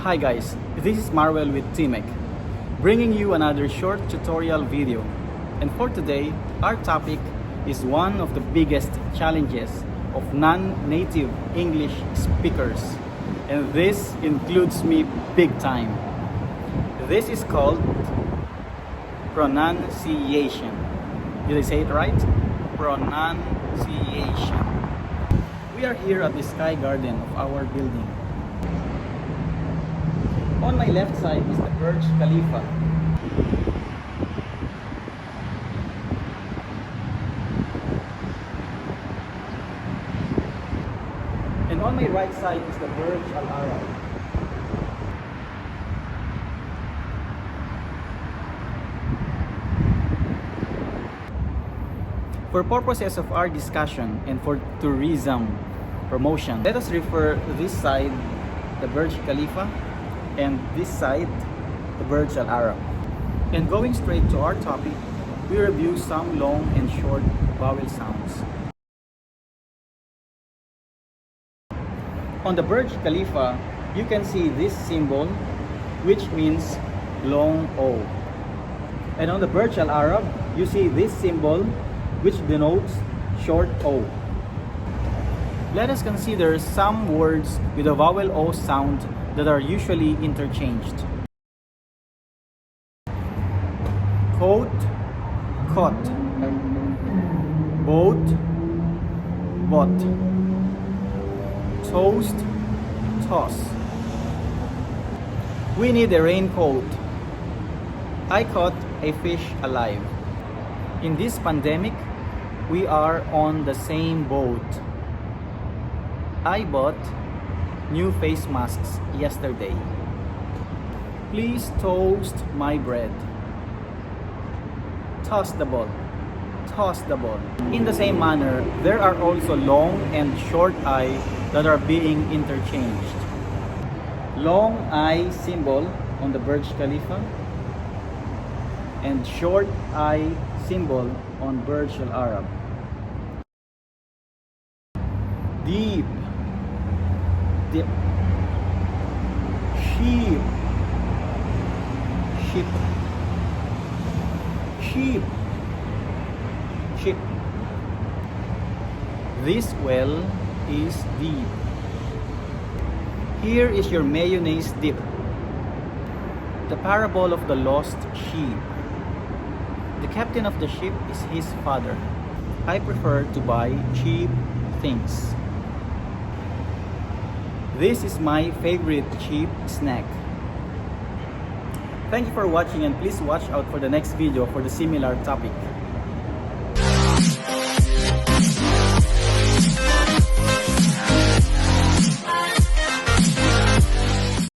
Hi guys, this is Marwell with TMEC, bringing you another short tutorial video. And for today, our topic is one of the biggest challenges of non-native English speakers. And this includes me big time. This is called pronunciation. Did I say it right? Pronunciation. We are here at the Sky Garden of our building. On my left side is the Burj Khalifa. And on my right side is the Burj Al Arab. For purposes of our discussion and for tourism promotion, let us refer this side, the Burj Khalifa, and this side, the Burj Al Arab. And going straight to our topic, we review some long and short vowel sounds. On the Burj Khalifa, you can see this symbol, which means long O. And on the Burj Al Arab, you see this symbol, which denotes short O. Let us consider some words with a vowel O sound that are usually interchanged. Coat, cot. Boat, bought. Toast, toss. We need a raincoat. I caught a fish alive. In this pandemic, we are on the same boat. I bought new face masks yesterday. Please toast my bread. Toss the ball. Toss the ball. In the same manner, there are also long and short I that are being interchanged. Long I symbol on the Burj Khalifa and short I symbol on Burj Al Arab. Deep. Dip. Sheep. Sheep. Sheep. Sheep. This well is deep. Here is your mayonnaise dip. The parable of the lost sheep. The captain of the ship is his father. I prefer to buy cheap things. This is my favorite cheap snack. Thank you for watching, and please watch out for the next video for the similar topic.